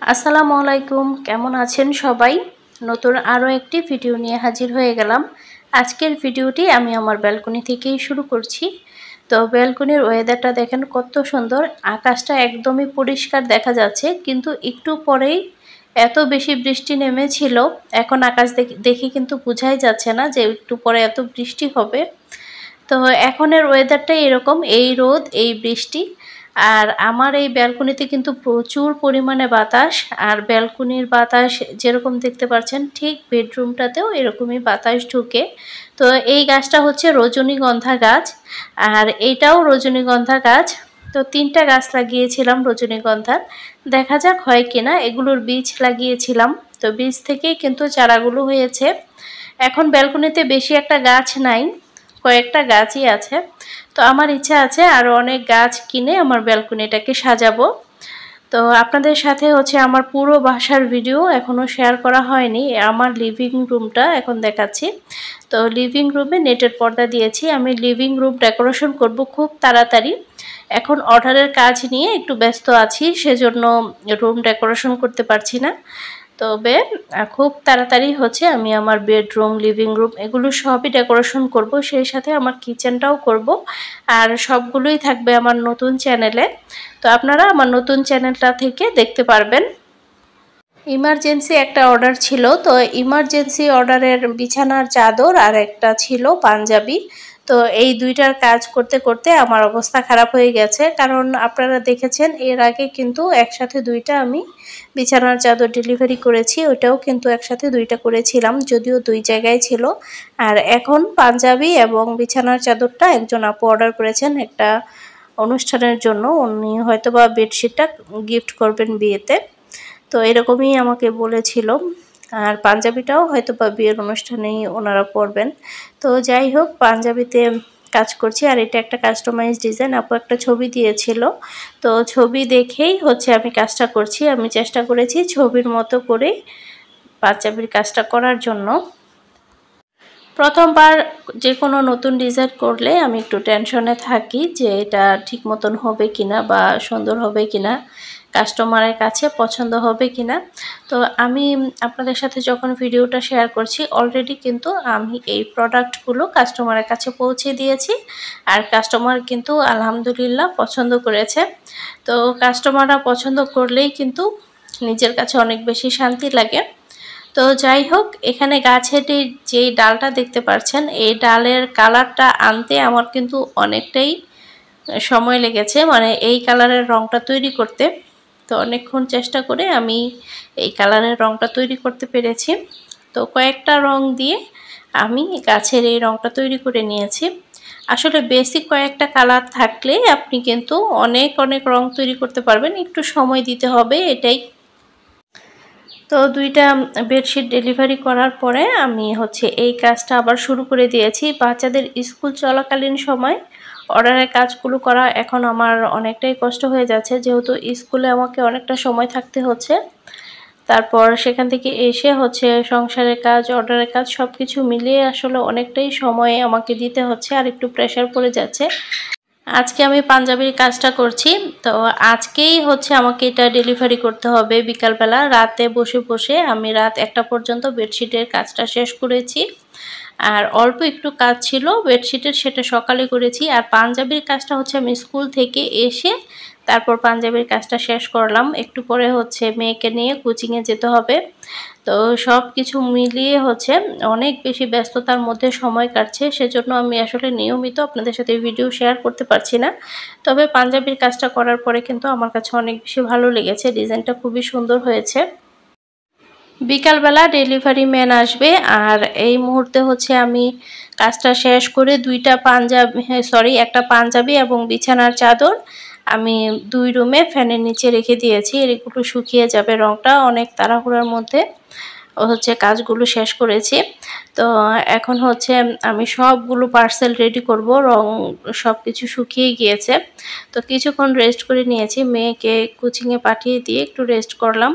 আসসালামু আলাইকুম, কেমন আছেন সবাই? নতুন আরও একটি ভিডিও নিয়ে হাজির হয়ে গেলাম। আজকের ভিডিওটি আমি আমার ব্যালকনি থেকেই শুরু করছি। তো ব্যালকনির ওয়েদারটা দেখেন কত সুন্দর, আকাশটা একদমই পরিষ্কার দেখা যাচ্ছে, কিন্তু একটু পরেই এত বেশি বৃষ্টি নেমেছিল। এখন আকাশ দেখে কিন্তু বোঝাই যাচ্ছে না যে একটু পরে এত বৃষ্টি হবে। তো এখনের ওয়েদারটা এরকম, এই রোদ এই বৃষ্টি। আর আমার এই ব্যালকনিতে কিন্তু প্রচুর পরিমাণে বাতাস, আর ব্যালকনির বাতাস যেরকম দেখতে পাচ্ছেন ঠিক বেডরুমটাতেও এরকমই বাতাস ঢুকে। তো এই গাছটা হচ্ছে রজনীগন্ধা গাছ, আর এইটাও রজনীগন্ধা গাছ। তো 3টা গাছ লাগিয়েছিলাম রজনীগন্ধার, দেখা যাক হয় কিনা। এগুলোর বীজ লাগিয়েছিলাম, তো বীজ থেকেই কিন্তু চারাগুলো হয়েছে। এখন ব্যালকনিতে বেশি একটা গাছ নাই, কয়েকটা গাছই আছে। তো আমার ইচ্ছা আছে আরও অনেক গাছ কিনে আমার ব্যালকনিটাকে সাজাবো। তো আপনাদের সাথে হচ্ছে আমার পুরো বাসার ভিডিও এখনও শেয়ার করা হয়নি। আমার লিভিং রুমটা এখন দেখাচ্ছি। তো লিভিং রুমে নেটের পর্দা দিয়েছি। আমি লিভিং রুম ডেকোরেশন করব খুব তাড়াতাড়ি। এখন অর্ডারের কাজ নিয়ে একটু ব্যস্ত আছি, সেজন্য রুম ডেকোরেশন করতে পারছি না। তবে খুব তাড়াতাড়ি হচ্ছে আমি আমার বেডরুম, লিভিং রুম এগুলো সবই ডেকোরেশন করব, সেই সাথে আমার কিচেনটাও করব। আর সবগুলোই থাকবে আমার নতুন চ্যানেলে। তো আপনারা আমার নতুন চ্যানেলটা থেকে দেখতে পারবেন। ইমার্জেন্সি একটা অর্ডার ছিল, তো ইমার্জেন্সি অর্ডারের বিছানার চাদর আর একটা ছিল পাঞ্জাবি। তো এই দুইটার কাজ করতে করতে আমার অবস্থা খারাপ হয়ে গেছে, কারণ আপনারা দেখেছেন এর আগে কিন্তু একসাথে দুইটা আমি বিছানার চাদর ডেলিভারি করেছি, ওইটাও কিন্তু একসাথে দুইটা করেছিলাম, যদিও দুই জায়গায় ছিল। আর এখন পাঞ্জাবি এবং বিছানার চাদরটা একজন আপু অর্ডার করেছেন একটা অনুষ্ঠানের জন্য, উনি হয়তোবা বেডশিটটা গিফট করবেন বিয়েতে। তো এরকমই আমাকে বলেছিল। আর পাঞ্জাবিটাও হয়তো বা বিয়ের অনুষ্ঠানেই ওনারা পরবেন। তো যাই হোক, পাঞ্জাবিতে কাজ করছি। আর এটা একটা কাস্টমাইজ ডিজাইন, আপু একটা ছবি দিয়েছিল, তো ছবি দেখেই হচ্ছে আমি কাজটা করছি। আমি চেষ্টা করেছি ছবির মতো করে পাঞ্জাবির কাজটা করার জন্য। প্রথমবার যে কোনো নতুন ডিজাইন করলে আমি একটু টেনশনে থাকি যে এটা ঠিক মতন হবে কিনা বা সুন্দর হবে কিনা, কাস্টমারের কাছে পছন্দ হবে কিনা। তো আমি আপনাদের সাথে যখন ভিডিওটা শেয়ার করছি, অলরেডি কিন্তু আমি এই প্রোডাক্টগুলো কাস্টমারের কাছে পৌঁছে দিয়েছি। আর কাস্টমার কিন্তু আলহামদুলিল্লাহ পছন্দ করেছে। তো কাস্টমাররা পছন্দ করলেই কিন্তু নিজের কাছে অনেক বেশি শান্তি লাগে। তো যাই হোক, এখানে গাছের যেই ডালটা দেখতে পাচ্ছেন, এই ডালের কালারটা আনতে আমার কিন্তু অনেকটাই সময় লেগেছে, মানে এই কালারের রংটা তৈরি করতে। তো অনেকক্ষণ চেষ্টা করে আমি এই কালারের রংটা তৈরি করতে পেরেছি। তো কয়েকটা রং দিয়ে আমি গাছের এই রংটা তৈরি করে নিয়েছি। আসলে বেসিক কয়েকটা কালার থাকলে আপনি কিন্তু অনেক অনেক রং তৈরি করতে পারবেন, একটু সময় দিতে হবে এটাই। তো দুইটা বেডশিট ডেলিভারি করার পরে আমি হচ্ছে এই কাজটা আবার শুরু করে দিয়েছি। বাচ্চাদের স্কুল চলাকালীন সময় অর্ডারের কাজগুলো করা এখন আমার অনেকটাই কষ্ট হয়ে যাচ্ছে, যেহেতু স্কুলে আমাকে অনেকটা সময় থাকতে হচ্ছে। তারপর সেখান থেকে এসে হচ্ছে সংসারের কাজ, অর্ডারের কাজ সব কিছু মিলিয়ে আসলে অনেকটাই সময় আমাকে দিতে হচ্ছে, আর একটু প্রেশার পড়ে যাচ্ছে। আজকে আমি পাঞ্জাবির কাজটা করছি, তো আজকেই হচ্ছে আমাকে এটা ডেলিভারি করতে হবে বিকালবেলা। রাতে বসে বসে আমি রাত 1টা পর্যন্ত বেডশিটের কাজটা শেষ করেছি। আর অল্প একটু কাজ ছিল বেডশিটের, সেটা সকালে করেছি। আর পাঞ্জাবির কাজটা হচ্ছে আমি স্কুল থেকে এসে তারপর পাঞ্জাবির কাজটা শেষ করলাম। একটু পরে হচ্ছে মেয়েকে নিয়ে কোচিংয়ে যেতে হবে। তো সব কিছু মিলিয়ে হচ্ছে অনেক বেশি ব্যস্ততার মধ্যে সময় কাটছে, সেজন্য আমি আসলে নিয়মিত আপনাদের সাথে ভিডিও শেয়ার করতে পারছি না। তবে পাঞ্জাবির কাজটা করার পরে কিন্তু আমার কাছে অনেক বেশি ভালো লেগেছে, ডিজাইনটা খুবই সুন্দর হয়েছে। বিকালবেলা ডেলিভারি ম্যান আসবে, আর এই মুহূর্তে হচ্ছে আমি কাজটা শেষ করে একটা পাঞ্জাবি এবং বিছানার চাদর আমি 2 রুমে ফ্যানের নিচে রেখে দিয়েছি। এগুলো শুকিয়ে যাবে, রংটা অনেক তাড়াহুড়োর মধ্যে হচ্ছে কাজগুলো শেষ করেছি। তো এখন হচ্ছে আমি সবগুলো পার্সেল রেডি করব, রং সব কিছু শুকিয়ে গিয়েছে। তো কিছুক্ষণ রেস্ট করে নিয়েছি, মেয়েকে কোচিংয়ে পাঠিয়ে দিয়ে একটু রেস্ট করলাম।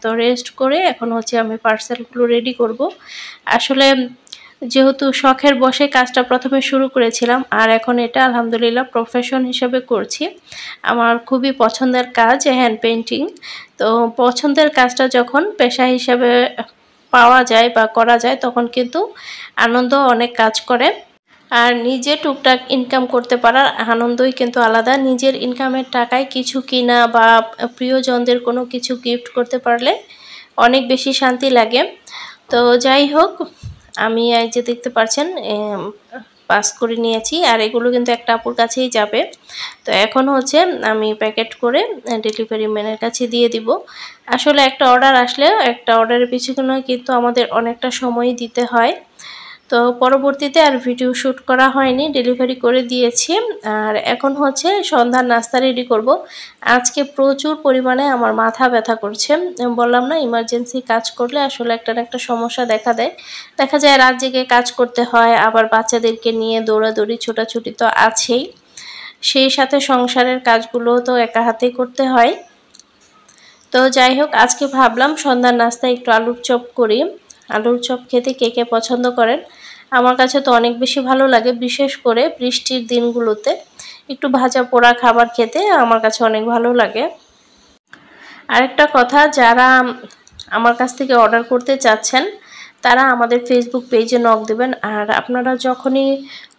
তো রেস্ট করে এখন হচ্ছে আমি পার্সেলগুলো রেডি করব। আসলে যেহেতু শখের বশে কাজটা প্রথমে শুরু করেছিলাম, আর এখন এটা আলহামদুলিল্লাহ প্রফেশন হিসেবে করছি। আমার খুবই পছন্দের কাজ হ্যান্ড পেইন্টিং। তো পছন্দের কাজটা যখন পেশা হিসেবে পাওয়া যায় বা করা যায়, তখন কিন্তু আনন্দ অনেক কাজ করে। আর নিজে টুকটাক ইনকাম করতে পারার আনন্দই কিন্তু আলাদা। নিজের ইনকামের টাকায় কিছু কিনা বা প্রিয়জনদের কোনো কিছু গিফট করতে পারলে অনেক বেশি শান্তি লাগে। তো যাই হোক, আমি এই যে দেখতে পাচ্ছেন পাস করে নিয়েছি, আর এগুলো কিন্তু একটা আপুর কাছেই যাবে। তো এখন হচ্ছে আমি প্যাকেট করে ডেলিভারি ম্যানের কাছে দিয়ে দিব। আসলে একটা অর্ডার আসলে একটা অর্ডারের পিছনে কিন্তু আমাদের অনেকটা সময় দিতে হয়। তো পরবর্তীতে আর ভিডিও শ্যুট করা হয়নি, ডেলিভারি করে দিয়েছি। আর এখন হচ্ছে সন্ধ্যার নাস্তা রেডি করব। আজকে প্রচুর পরিমাণে আমার মাথা ব্যথা করছে। বললাম না, ইমার্জেন্সি কাজ করলে আসলে একটা না একটা সমস্যা দেখা দেয়। দেখা যায় রাত জেগে কাজ করতে হয়, আবার বাচ্চাদেরকে নিয়ে দৌড়াদৌড়ি ছোটাছুটি তো আছেই। সেই সাথে সংসারের কাজগুলো তো একা হাতেই করতে হয়। তো যাই হোক, আজকে ভাবলাম সন্ধ্যার নাস্তায় একটু আলুর চপ করি। আলুর চপ খেতে কে কে পছন্দ করেন? আমার কাছে তো অনেক বেশি ভালো লাগে, বিশেষ করে বৃষ্টির দিনগুলোতে একটু ভাজা পোড়া খাবার খেতে আমার কাছে অনেক ভালো লাগে। আরেকটা কথা, যারা আমার কাছ থেকে অর্ডার করতে চাচ্ছেন তারা আমাদের ফেসবুক পেজে নক দেবেন। আর আপনারা যখনই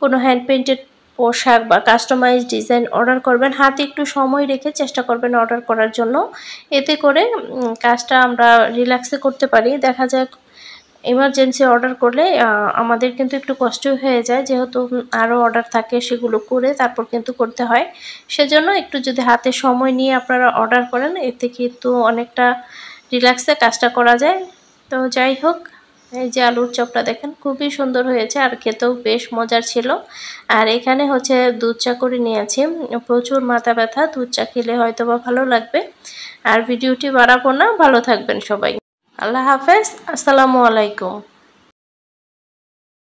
কোনো হ্যান্ড পেইন্টেড পোশাক বা কাস্টমাইজ ডিজাইন অর্ডার করবেন, হাতে একটু সময় রেখে চেষ্টা করবেন অর্ডার করার জন্য। এতে করে কাজটা আমরা রিল্যাক্সে করতে পারি। দেখা যায় এমার্জেন্সি অর্ডার করলে আমাদের কিন্তু একটু কষ্টই হয়ে যায়, যেহেতু আরও অর্ডার থাকে, সেগুলো করে তারপর কিন্তু করতে হয়। সেজন্য একটু যদি হাতে সময় নিয়ে আপনারা অর্ডার করেন, এতে কিন্তু অনেকটা রিল্যাক্সে কাজটা করা যায়। তো যাই হোক, এই যে আলুর চপটা দেখেন খুবই সুন্দর হয়েছে, আর খেতেও বেশ মজার ছিল। আর এখানে হচ্ছে দুধ চা করে নিয়েছি। প্রচুর মাথা ব্যথা, দুধ চা খেলে হয়তো বা ভালো লাগবে। আর ভিডিওটি বাড়াবো না, ভালো থাকবেন সবাই। আল্লাহ হাফেজ, আসসালামু আলাইকুম।